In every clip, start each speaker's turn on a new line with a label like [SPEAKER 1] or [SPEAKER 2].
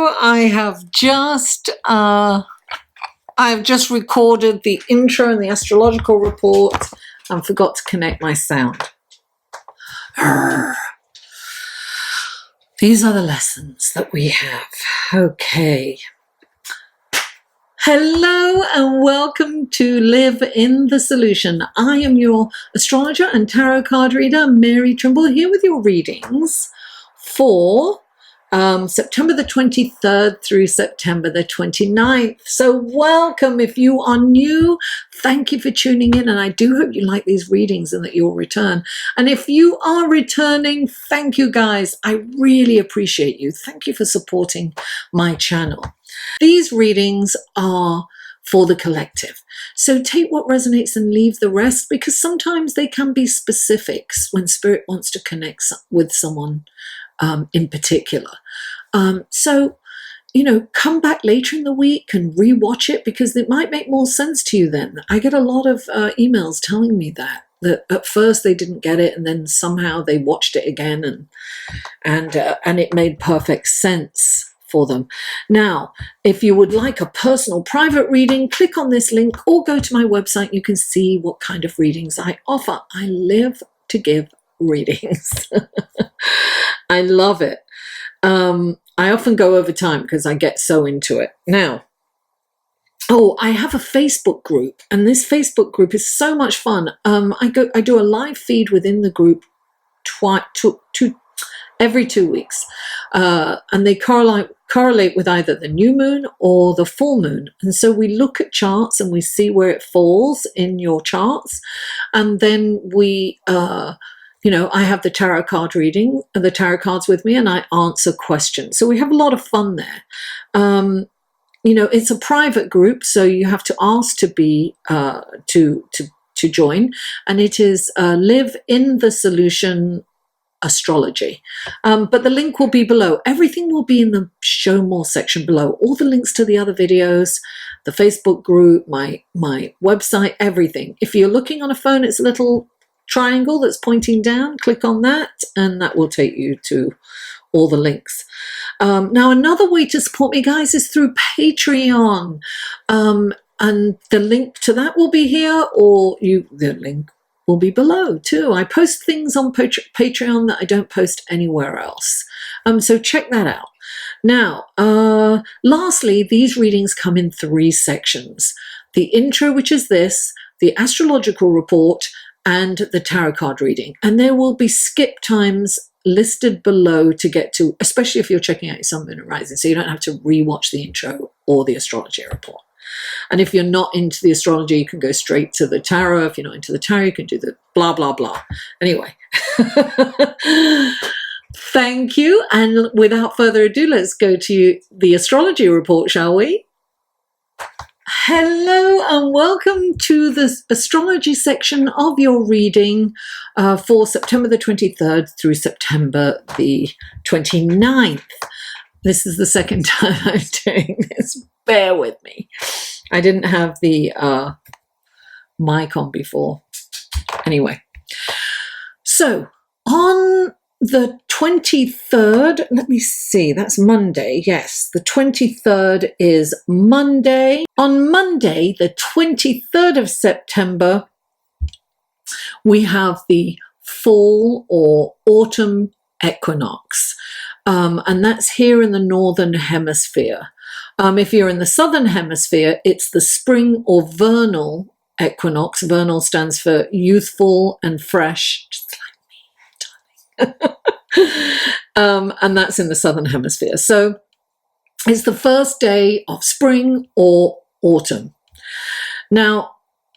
[SPEAKER 1] I've just recorded the intro and the astrological report and forgot to connect my sound. These are the lessons that we have. Okay. Hello and welcome to Live in the Solution. I am your astrologer and tarot card reader, Mary Trimble, here with your readings for September the 23rd through September the 29th. So welcome. If you are new, thank you for tuning in, and I do hope you like these readings and that you'll return. And if you are returning, thank you guys. I really appreciate you. Thank you for supporting my channel. These readings are for the collective. So take what resonates and leave the rest, because sometimes they can be specifics when spirit wants to connect with someone in particular. So, come back later in the week and rewatch it, because it might make more sense to you then. I get a lot of emails telling me that at first they didn't get it, and then somehow they watched it again and it made perfect sense for them. Now, if you would like a personal private reading, click on this link or go to my website. You can see what kind of readings I offer. I live to give readings. I love it. I often go over time because I get so into it. Now, I have a Facebook group, and this Facebook group is so much fun. I do a live feed within the group every 2 weeks, and they correlate with either the new moon or the full moon. And so we look at charts and we see where it falls in your charts, and then we I have the tarot card reading, the tarot cards with me, and I answer questions. So we have a lot of fun there. It's a private group, so you have to ask to be to join, and it is Live in the Solution Astrology. But the link will be below. Everything will be in the show more section below. All the links to the other videos, the Facebook group, my website, everything. If you're looking on a phone, it's a little triangle that's pointing down. Click on that and that will take you to all the links. Now, another way to support me, guys, is through Patreon, and the link to that will be here, or the link will be below too. I post things on Patreon that I don't post anywhere else, so check that out. Now, lastly, these readings come in 3 sections: the intro, which is this, the astrological report, and the tarot card reading. And there will be skip times listed below to get to, especially if you're checking out your sun, moon, and rising, so you don't have to rewatch the intro or the astrology report. And if you're not into the astrology, you can go straight to the tarot. If you're not into the tarot, you can do the blah, blah, blah. Anyway, thank you. And without further ado, let's go to the astrology report, shall we? Hello and welcome to the astrology section of your reading for September the 23rd through September the 29th. This is the second time I'm doing this. Bear with me. I didn't have the mic on before. Anyway, so on the 23rd, let me see, that's Monday. Yes, the 23rd is Monday. On Monday, the 23rd of September, we have the fall or autumn equinox. And that's here in the northern hemisphere. If you're in the southern hemisphere, it's the spring or vernal equinox. Vernal stands for youthful and fresh, just like me, darling. And that's in the southern hemisphere. So it's the first day of spring or autumn. Now,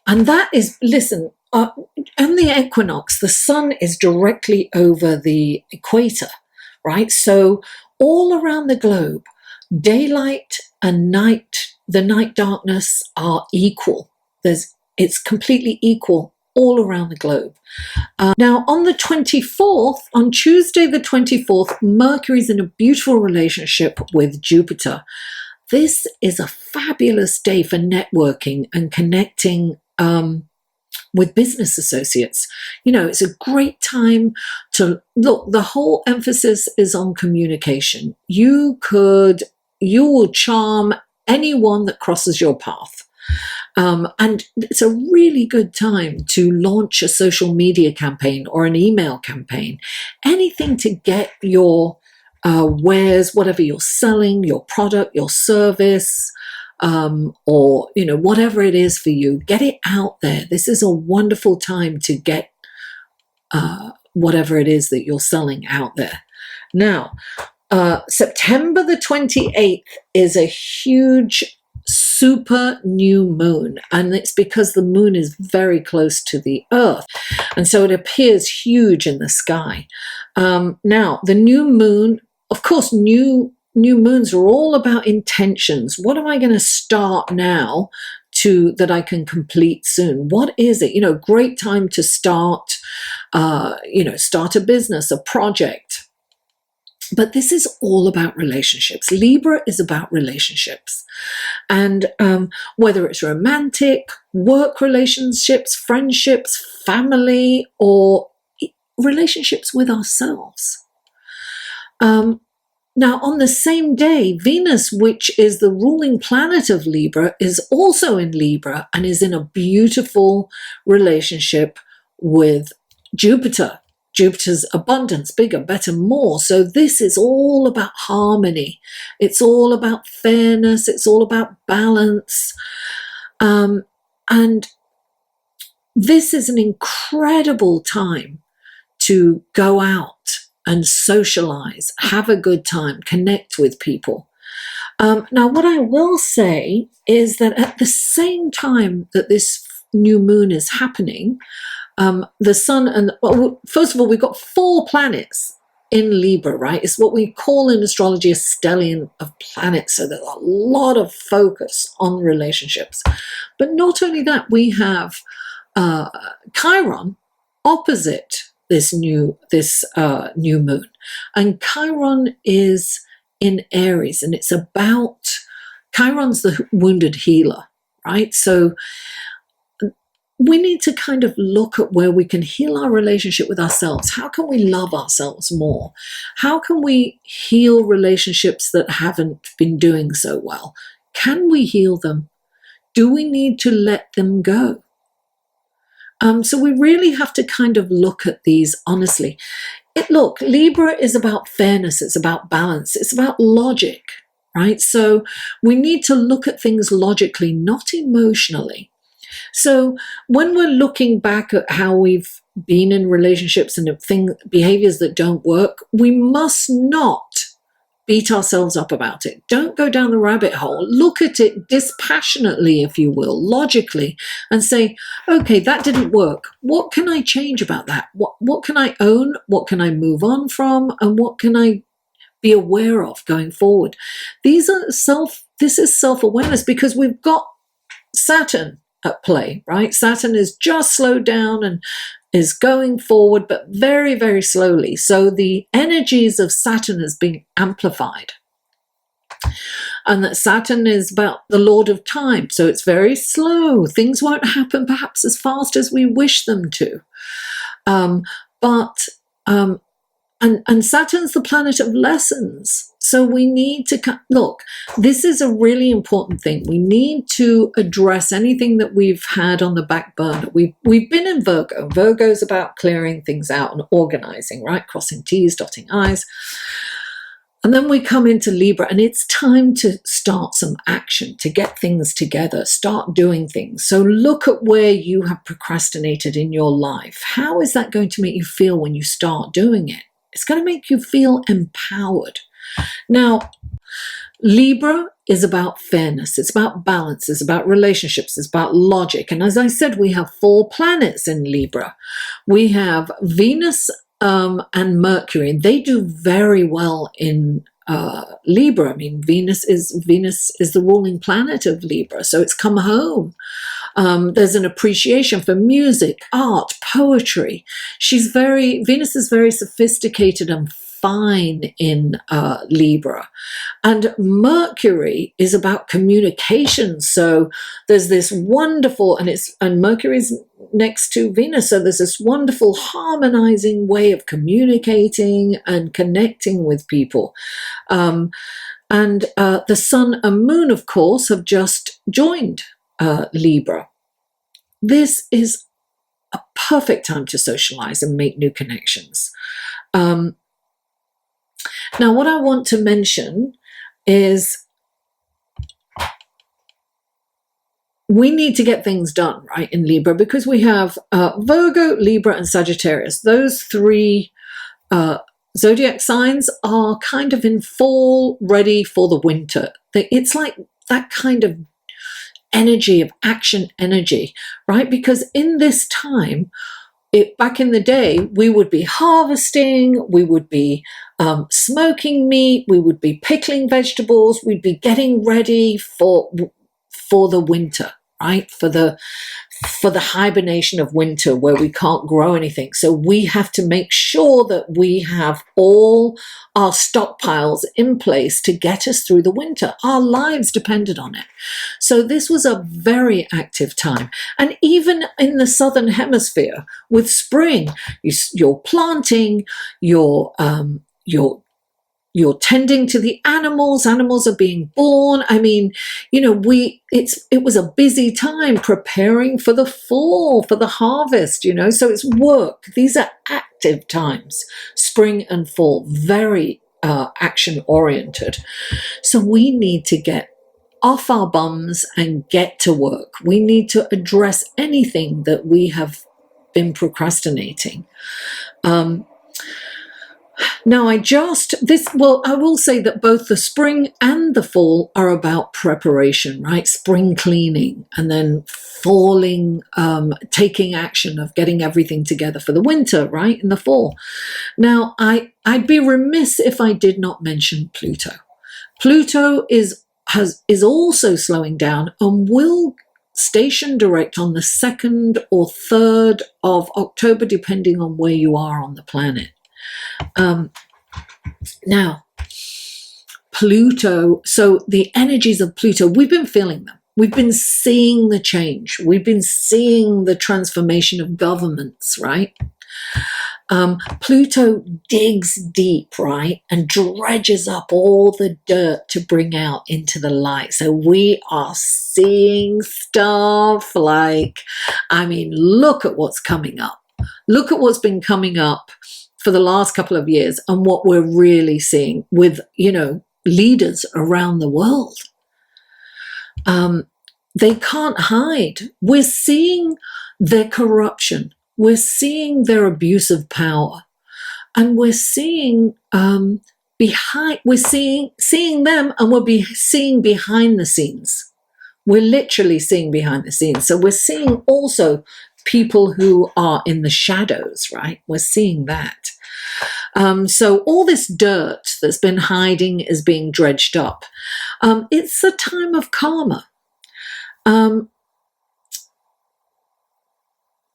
[SPEAKER 1] and that is, listen, in the equinox, the sun is directly over the equator, right? So all around the globe, daylight and night, the night darkness are equal. It's completely equal all around the globe. Now, on the 24th, on Tuesday the 24th, Mercury's in a beautiful relationship with Jupiter. This is a fabulous day for networking and connecting with business associates. It's a great time to look. The whole emphasis is on communication. You could you will charm anyone that crosses your path. And it's a really good time to launch a social media campaign or an email campaign, anything to get your wares, whatever you're selling, your product, your service, or whatever it is for you, get it out there. This is a wonderful time to get whatever it is that you're selling out there. Now, September the 28th is a huge super new moon, and it's because the moon is very close to the earth, and so it appears huge in the sky. Now, the new moon, of course, new moons are all about intentions. What am I going to start now that I can complete soon? What is it? Great time to start, start a business, a project. But this is all about relationships. Libra is about relationships. And whether it's romantic, work relationships, friendships, family, or relationships with ourselves. Now, on the same day, Venus, which is the ruling planet of Libra, is also in Libra and is in a beautiful relationship with Jupiter. Jupiter's abundance, bigger, better, more. So this is all about harmony. It's all about fairness. It's all about balance. And this is an incredible time to go out and socialize, have a good time, connect with people. Now, what I will say is that at the same time that this new moon is happening, the sun and, first of all, we've got 4 planets in Libra, right? It's what we call in astrology a stellium of planets. So there's a lot of focus on relationships. But not only that, we have Chiron opposite this new moon, and Chiron is in Aries, and it's about Chiron's the wounded healer, right? So we need to kind of look at where we can heal our relationship with ourselves. How can we love ourselves more? How can we heal relationships that haven't been doing so well? Can we heal them? Do we need to let them go? So we really have to kind of look at these honestly. Look, Libra is about fairness. It's about balance. It's about logic, right? So we need to look at things logically, not emotionally. So when we're looking back at how we've been in relationships and behaviors that don't work, we must not beat ourselves up about it. Don't go down the rabbit hole. Look at it dispassionately, if you will, logically, and say, okay, that didn't work. What can I change about that? What can I own? What can I move on from? And what can I be aware of going forward? This is self-awareness, because we've got Saturn at play, right? Saturn is just slowed down and is going forward, but very, very slowly. So the energies of Saturn has been amplified. And that Saturn is about the Lord of Time. So it's very slow. Things won't happen perhaps as fast as we wish them to. And Saturn's the planet of lessons. So we need to look, this is a really important thing. We need to address anything that we've had on the back burner. We've been in Virgo. Virgo's about clearing things out and organizing, right? Crossing T's, dotting I's. And then we come into Libra, and it's time to start some action, to get things together, start doing things. So look at where you have procrastinated in your life. How is that going to make you feel when you start doing it? It's going to make you feel empowered. Now, Libra is about fairness. It's about balance. It's about relationships. It's about logic. And as I said, we have 4 planets in Libra. We have Venus and Mercury, and they do very well in Libra. I mean, Venus is the ruling planet of Libra, so it's come home. There's an appreciation for music, art, poetry. Venus is very sophisticated and fine in Libra. And Mercury is about communication. So there's this wonderful, and Mercury's next to Venus, so there's this wonderful harmonizing way of communicating and connecting with people. And the sun and moon, of course, have just joined Libra. This is a perfect time to socialize and make new connections. Now, what I want to mention is we need to get things done, right, in Libra, because we have Virgo, Libra, and Sagittarius. Those three zodiac signs are kind of in fall, ready for the winter. It's like that kind of energy, of action energy, right? Because in this time, back in the day, we would be harvesting, we would be smoking meat, we would be pickling vegetables, we'd be getting ready for the winter, right? For the hibernation of winter where we can't grow anything. So we have to make sure that we have all our stockpiles in place to get us through the winter. Our lives depended on it. So this was a very active time. And even in the southern hemisphere with spring, you're planting, you're tending to the animals. Animals are being born. I mean, it was a busy time preparing for the fall, for the harvest, so it's work. These are active times, spring and fall, very action oriented. So we need to get off our bums and get to work. We need to address anything that we have been procrastinating. Now, I will say that both the spring and the fall are about preparation, right? Spring cleaning and then falling, taking action of getting everything together for the winter, right? In the fall. Now, I'd be remiss if I did not mention Pluto. Pluto is also slowing down and will station direct on the 2nd or 3rd of October, depending on where you are on the planet. Now, Pluto, so the energies of Pluto, we've been feeling them. We've been seeing the change. We've been seeing the transformation of governments, right? Pluto digs deep, right? And dredges up all the dirt to bring out into the light. So we are seeing stuff like, look at what's coming up. Look at what's been coming up for the last couple of years and what we're really seeing with, leaders around the world. They can't hide. We're seeing their corruption. We're seeing their abuse of power. And we're seeing seeing them, and we'll be seeing behind the scenes. We're literally seeing behind the scenes. So we're seeing also people who are in the shadows, right? We're seeing that. So all this dirt that's been hiding is being dredged up. It's a time of karma.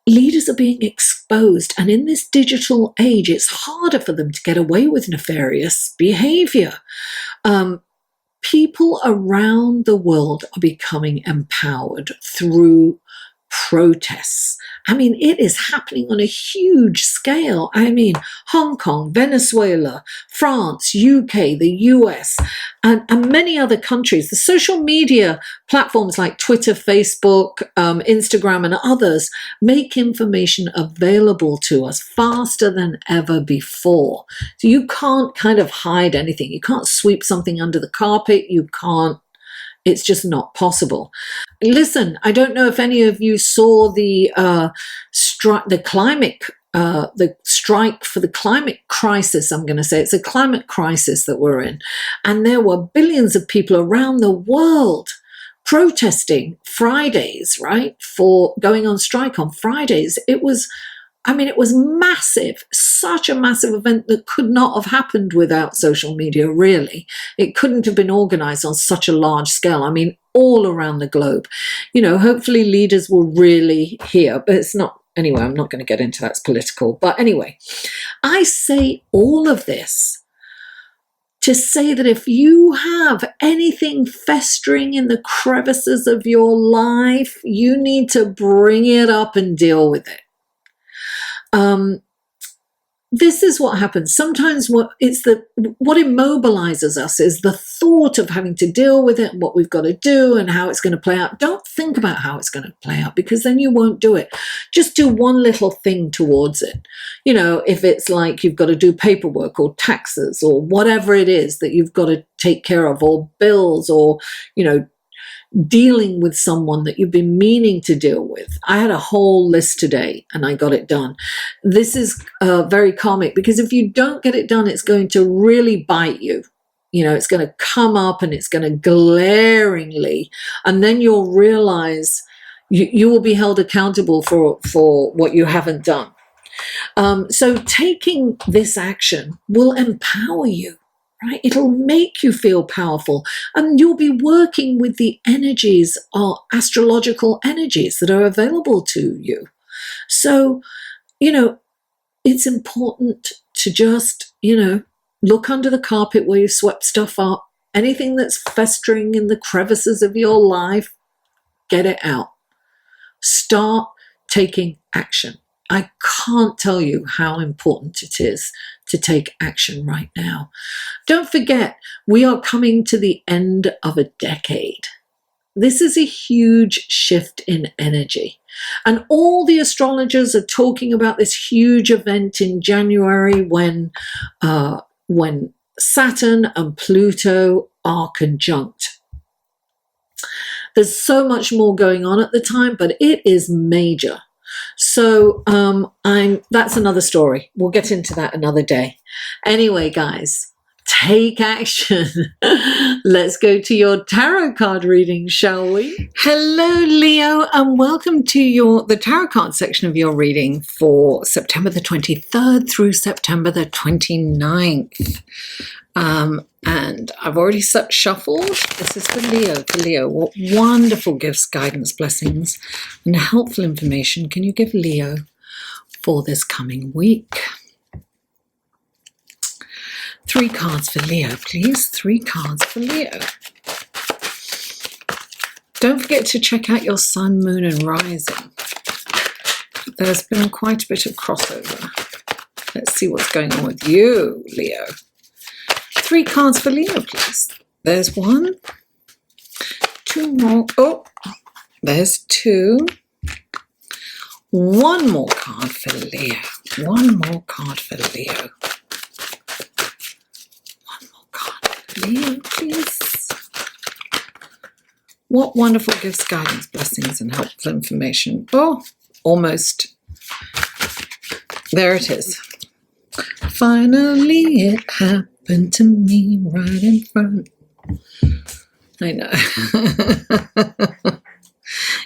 [SPEAKER 1] Leaders are being exposed, and in this digital age, it's harder for them to get away with nefarious behavior. People around the world are becoming empowered through protests. It is happening on a huge scale. Hong Kong, Venezuela, France, UK, the US, and many other countries. The social media platforms like Twitter, Facebook, Instagram, and others make information available to us faster than ever before. So you can't kind of hide anything. You can't sweep something under the carpet. It's just not possible. Listen, I don't know if any of you saw the strike for the climate crisis. I'm going to say it's a climate crisis that we're in. And there were billions of people around the world protesting Fridays, right? For going on strike on Fridays. It was massive, such a massive event that could not have happened without social media, really. It couldn't have been organized on such a large scale. All around the globe. Hopefully leaders will really hear, but it's not. Anyway, I'm not going to get into that's political. But anyway, I say all of this to say that if you have anything festering in the crevices of your life, you need to bring it up and deal with it. this is what happens. Sometimes what immobilizes us is the thought of having to deal with it and what we've got to do and how it's going to play out. Don't think about how it's going to play out, because then you won't do it. Just do one little thing towards it. You know, if it's like you've got to do paperwork or taxes or whatever it is that you've got to take care of, or bills, or, you know, dealing with someone that you've been meaning to deal with. I had a whole list today and I got it done. This is very karmic, because if you don't get it done, it's going to really bite you. You know, it's going to come up and it's going to glaringly, and then you'll realize you will be held accountable for what you haven't done. So taking this action will empower you. Right? It'll make you feel powerful, and you'll be working with the energies, or astrological energies, that are available to you. So, you know, it's important to just, you know, look under the carpet where you swept stuff up. Anything that's festering in the crevices of your life, get it out. Start taking action. I can't tell you how important it is to take action right now. Don't forget, we are coming to the end of a decade. This is a huge shift in energy. And all the astrologers are talking about this huge event in January when Saturn and Pluto are conjunct. There's so much more going on at the time, but it is major. So that's another story. We'll get into that another day. Anyway, guys, take action. Let's go to your tarot card reading, shall we? Hello, Leo, and welcome to the tarot card section of your reading for September the 23rd through September the 29th. And I've already shuffled. This is for Leo. For Leo, what wonderful gifts, guidance, blessings, and helpful information can you give Leo for this coming week? 3 cards for Leo, please. 3 cards for Leo. Don't forget to check out your sun, moon, and rising. There's been quite a bit of crossover. Let's see what's going on with you, Leo. 3 cards for Leo, please. There's 1, 2 more. Oh, there's 2. 1 more card for Leo. 1 more card for Leo. 1 more card for Leo, please. What wonderful gifts, guidance, blessings, and helpful information. Oh, almost. There it is. Finally, it happened to me right in front. I know.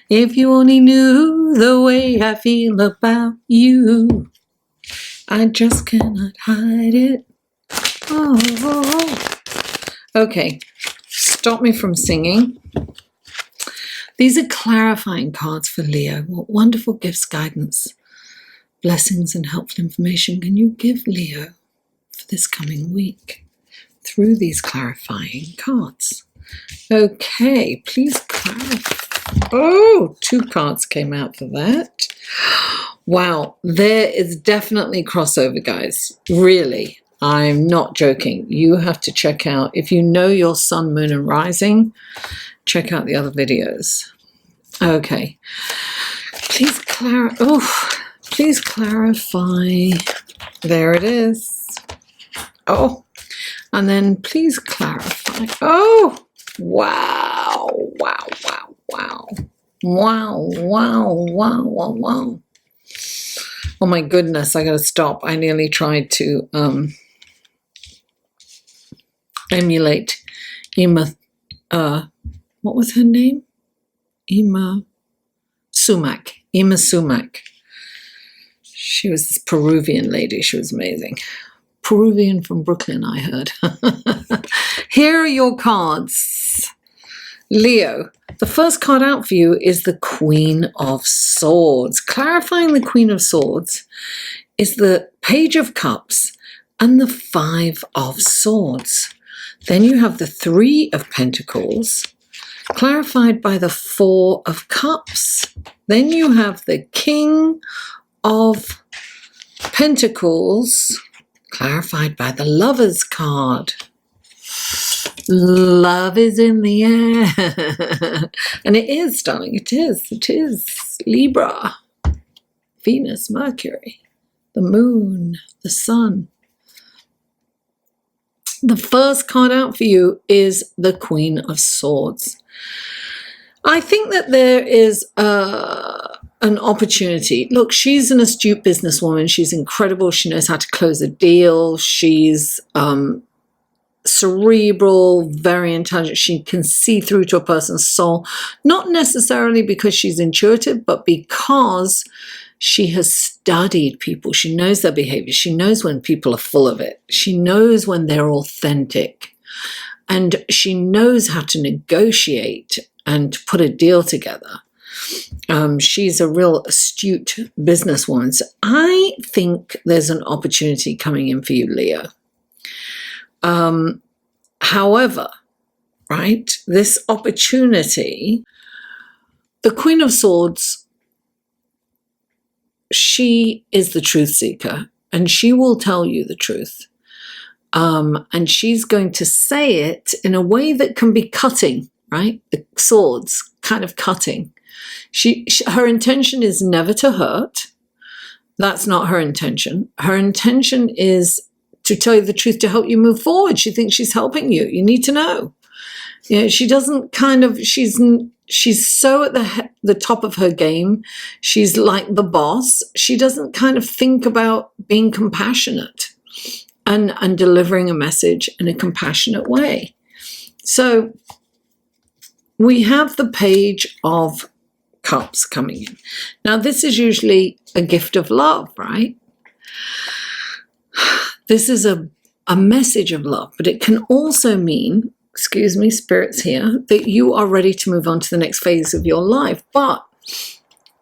[SPEAKER 1] If you only knew the way I feel about you, I just cannot hide it. Oh. Okay, stop me from singing. These are clarifying cards for Leo. What wonderful gifts, guidance, blessings, and helpful information can you give Leo for this coming week through these clarifying cards? Okay, please clarify. Oh, 2 cards came out for that. Wow, there is definitely crossover, guys. Really, I'm not joking. You have to check out, if you know your sun, moon, and rising, check out the other videos. Okay, please clarify. There it is. Oh, and then please clarify. Oh, wow, wow, wow, wow. Wow, wow, wow, wow, wow. Oh my goodness, I gotta stop. I nearly tried to emulate Ima, what was her name? Ima Sumac. She was this Peruvian lady. She was amazing. Peruvian from Brooklyn, I heard. Here are your cards. Leo, the first card out for you is the Queen of Swords. Clarifying the Queen of Swords is the Page of Cups and the 5 of Swords. Then you have the 3 of Pentacles, clarified by the 4 of Cups. Then you have the King of Pentacles, clarified by the Lovers card. Love is in the air. And it is, darling. It is. It is. Libra. Venus, Mercury, the moon, the sun. The first card out for you is the Queen of Swords. I think that there is an opportunity. Look, she's an astute businesswoman. She's incredible. She knows how to close a deal. She's cerebral, very intelligent. She can see through to a person's soul, not necessarily because she's intuitive, but because she has studied people. She knows their behavior. She knows when people are full of it. She knows when they're authentic. And she knows how to negotiate and put a deal together. She's a real astute businesswoman. So I think there's an opportunity coming in for you, Leo. However, right, this opportunity, the Queen of Swords, she is the truth seeker, and she will tell you the truth. And she's going to say it in a way that can be cutting, right? The swords kind of cutting. Her intention is never to hurt. That's not her intention. Her intention is to tell you the truth, to help you move forward. She thinks she's helping you. You need to know. You know, she doesn't kind of, she's so at the top of her game. She's like the boss. She doesn't kind of think about being compassionate and delivering a message in a compassionate way. So we have the Page of Cups coming in. Now, this is usually a gift of love, right? This is a message of love, but it can also mean, excuse me, spirits here, that you are ready to move on to the next phase of your life. But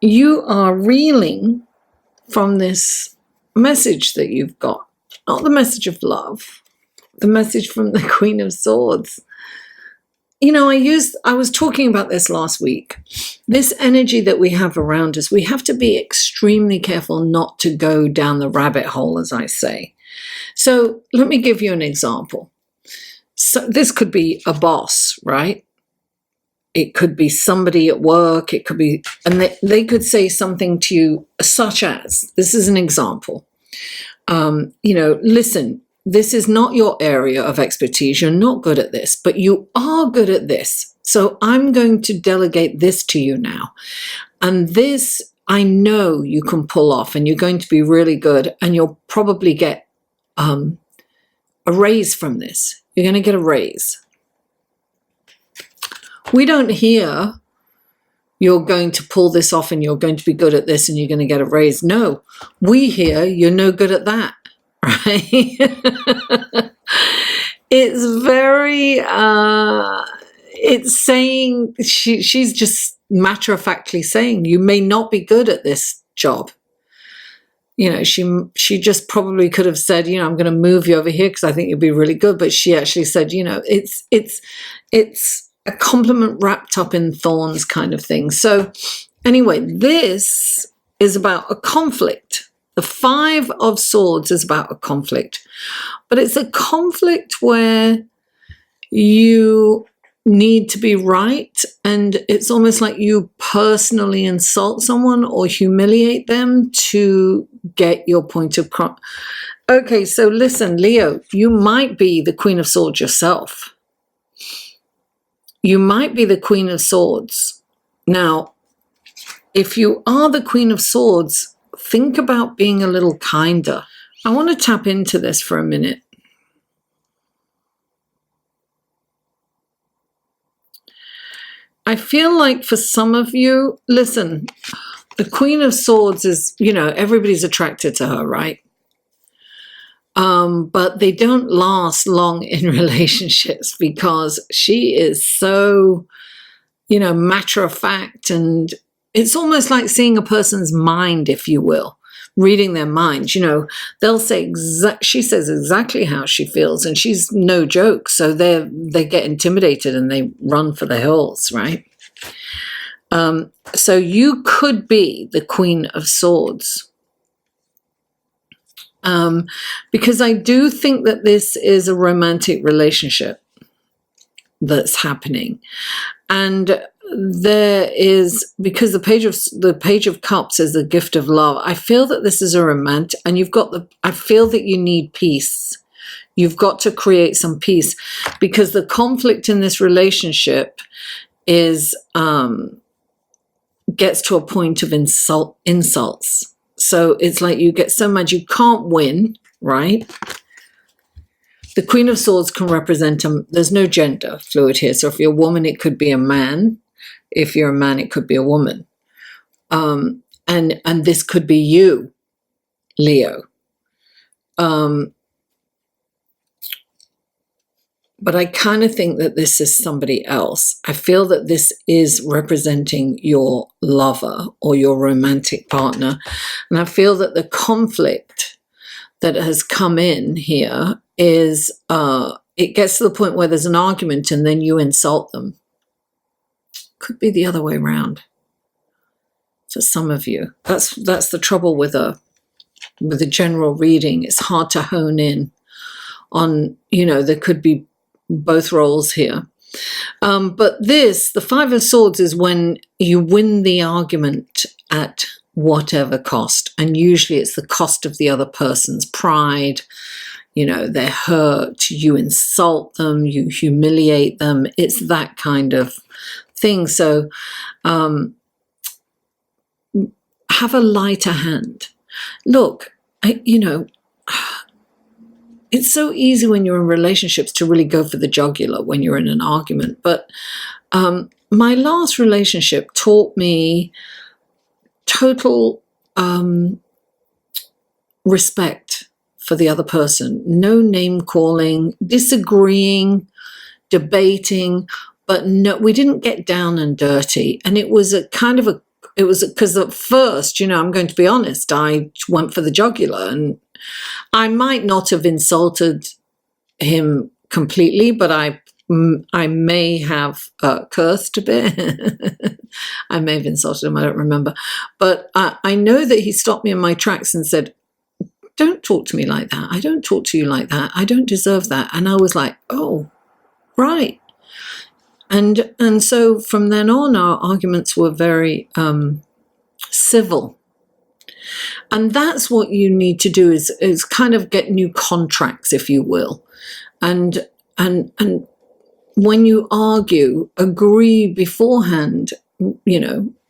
[SPEAKER 1] you are reeling from this message that you've got. Not the message of love, the message from the Queen of Swords. You know, I was talking about this last week. This energy that we have around us, we have to be extremely careful not to go down the rabbit hole, as I say. So let me give you an example. So this could be a boss, right? It could be somebody at work. It could be, and they could say something to you such as, this is an example. You know, listen, this is not your area of expertise. You're not good at this, but you are good at this. So I'm going to delegate this to you now. And this, I know you can pull off, and you're going to be really good, and you'll probably get a raise from this. You're going to get a raise. We don't hear you're going to pull this off and you're going to be good at this and you're going to get a raise. No, we hear you're no good at that, right? It's very, it's saying, she's just matter-of-factly saying, you may not be good at this job. You know, she just probably could have said, you know, I'm going to move you over here because I think you'll be really good. But she actually said, you know, it's a compliment wrapped up in thorns kind of thing. So anyway, this is about a conflict. The Five of Swords is about a conflict, but it's a conflict where you need to be right, and it's almost like you personally insult someone or humiliate them to get your point of okay, so listen, Leo, you might be the Queen of Swords yourself. You might be the Queen of Swords. Now, if you are the Queen of Swords, think about being a little kinder. I want to tap into this for a minute. I feel like for some of you, listen, the Queen of Swords is, you know, everybody's attracted to her, right? But they don't last long in relationships because she is so, you know, matter of fact, and it's almost like seeing a person's mind, if you will, reading their minds. You know, they'll say she says exactly how she feels, and she's no joke. So they get intimidated and they run for the hills, right? So you could be the Queen of Swords. Because I do think that this is a romantic relationship that's happening. And there is, because the page of cups is the gift of love, I feel that this is a romantic, and I feel that you need peace. You've got to create some peace, because the conflict in this relationship is gets to a point of insults. So it's like you get so mad you can't win, right? The Queen of Swords can represent there's no gender fluid here. So if you're a woman, it could be a man. If you're a man, it could be a woman. And this could be you, Leo. But I kind of think that this is somebody else. I feel that this is representing your lover or your romantic partner. And I feel that the conflict that has come in here is, it gets to the point where there's an argument and then you insult them. Could be the other way around for some of you. That's the trouble with a general reading. It's hard to hone in on, there could be both roles here. But the Five of Swords is when you win the argument at whatever cost. And usually it's the cost of the other person's pride. They're hurt, you insult them, you humiliate them. It's that kind of thing. So have a lighter hand. Look, it's so easy when you're in relationships to really go for the jugular when you're in an argument. But my last relationship taught me total respect for the other person. No name calling, disagreeing, debating, but no, we didn't get down and dirty. And it was because at first, I'm going to be honest, I went for the jugular, and I might not have insulted him completely, but I may have cursed a bit. I may have insulted him, I don't remember. But I know that he stopped me in my tracks and said, "Don't talk to me like that. I don't talk to you like that. I don't deserve that." And I was like, oh, right. And so from then on, our arguments were very civil. And that's what you need to do is kind of get new contracts, if you will. And when you argue, agree beforehand,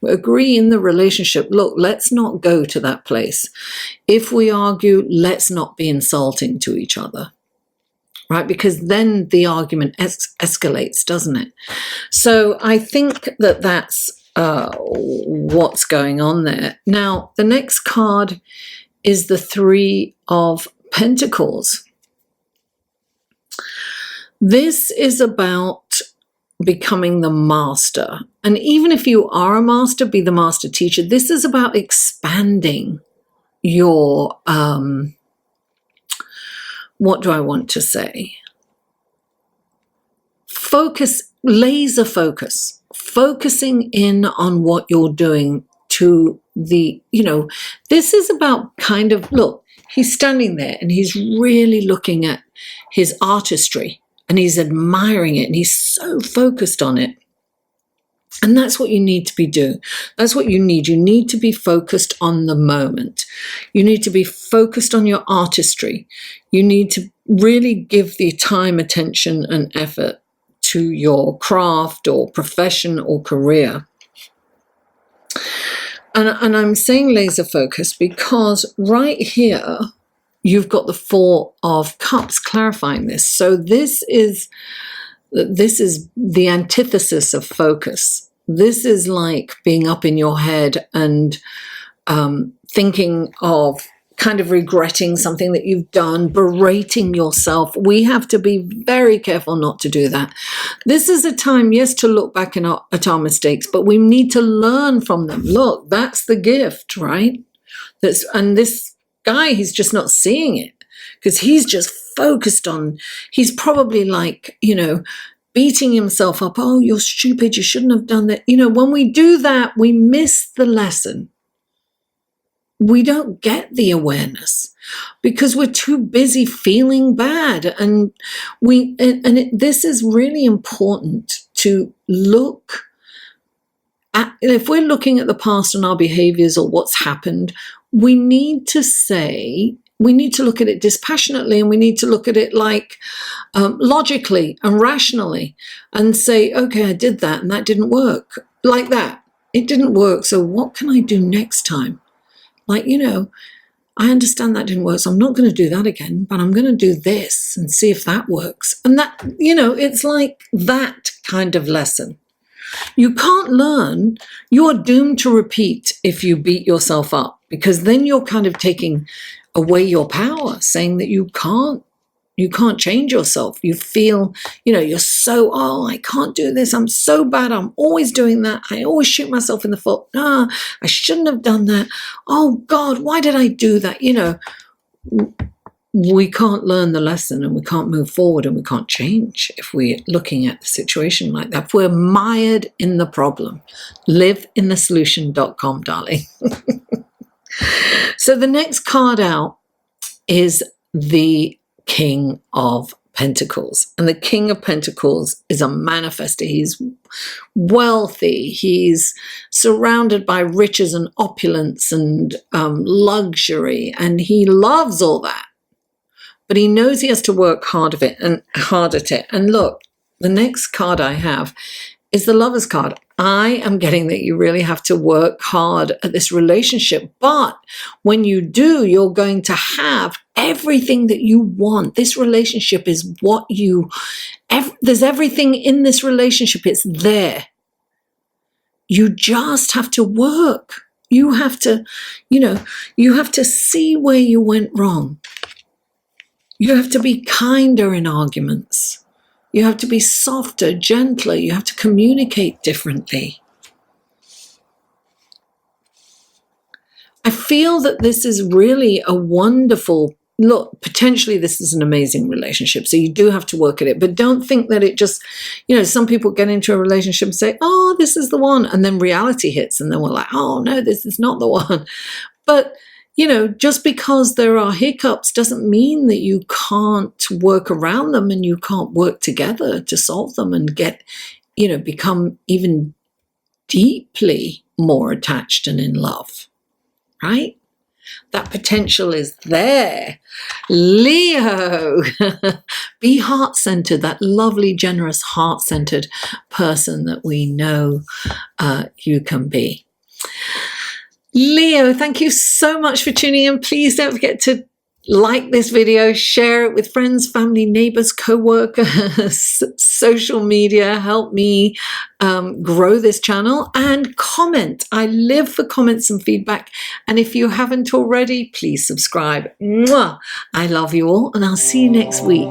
[SPEAKER 1] agree in the relationship. Look, let's not go to that place. If we argue, let's not be insulting to each other. Right? Because then the argument escalates, doesn't it? So I think that that's what's going on there. Now, the next card is the Three of Pentacles. This is about becoming the master. And even if you are a master, be the master teacher. This is about expanding your, what do I want to say? Laser focus. Focusing in on what you're doing to this is about kind of, look, he's standing there and he's really looking at his artistry and he's admiring it and he's so focused on it. And that's what you need to be doing. That's what you need. You need to be focused on the moment. You need to be focused on your artistry. You need to really give the time, attention, and effort to your craft or profession or career. And I'm saying laser focus because right here, you've got the Four of Cups clarifying this. So this is the antithesis of focus. This is like being up in your head and thinking of kind of regretting something that you've done, berating yourself. We have to be very careful not to do that. This is a time, yes, to look back at our mistakes, but we need to learn from them. Look, that's the gift, right? And this guy, he's just not seeing it because he's just focused on, he's probably like, beating himself up. Oh, you're stupid. You shouldn't have done that. When we do that, we miss the lesson. we don't get the awareness because we're too busy feeling bad. And this is really important to look at. If we're looking at the past and our behaviors or what's happened, we need to look at it dispassionately, and we need to look at it like logically and rationally and say, okay, I did that and that didn't work. Like that. It didn't work. So what can I do next time? Like, I understand that didn't work, so I'm not going to do that again, but I'm going to do this and see if that works. And that, it's like that kind of lesson. You can't learn. You are doomed to repeat if you beat yourself up, because then you're kind of taking away your power, saying that you can't change yourself. You feel, you're so, I can't do this. I'm so bad. I'm always doing that. I always shoot myself in the foot. I shouldn't have done that. Oh God, why did I do that? We can't learn the lesson, and we can't move forward, and we can't change if we're looking at the situation like that. If we're mired in the problem, liveinthesolution.com, darling. So the next card out is the King of Pentacles. And the King of Pentacles is a manifester. He's wealthy. He's surrounded by riches and opulence and luxury, and he loves all that. But he knows he has to work hard at it. And look, the next card I have is the Lover's card. I am getting that you really have to work hard at this relationship. But when you do, you're going to have everything that you want. This relationship is there's everything in this relationship. It's there. You just have to work. You have to, you have to see where you went wrong. You have to be kinder in arguments. You have to be softer, gentler. You have to communicate differently. I feel that this is really a wonderful look. Potentially this is an amazing relationship. So you do have to work at it. But don't think that it just, some people get into a relationship and say, oh, this is the one. And then reality hits. And then we're like, oh, no, this is not the one. But just because there are hiccups doesn't mean that you can't work around them and you can't work together to solve them and get, become even deeply more attached and in love, right? That potential is there. Leo, be heart-centered, that lovely, generous, heart-centered person that we know you can be. Leo, thank you so much for tuning in. Please don't forget to like this video, share it with friends, family, neighbors, co-workers, social media. Help me grow this channel, and comment. I live for comments and feedback. And if you haven't already, please subscribe. Mwah! I love you all, and I'll see you next week.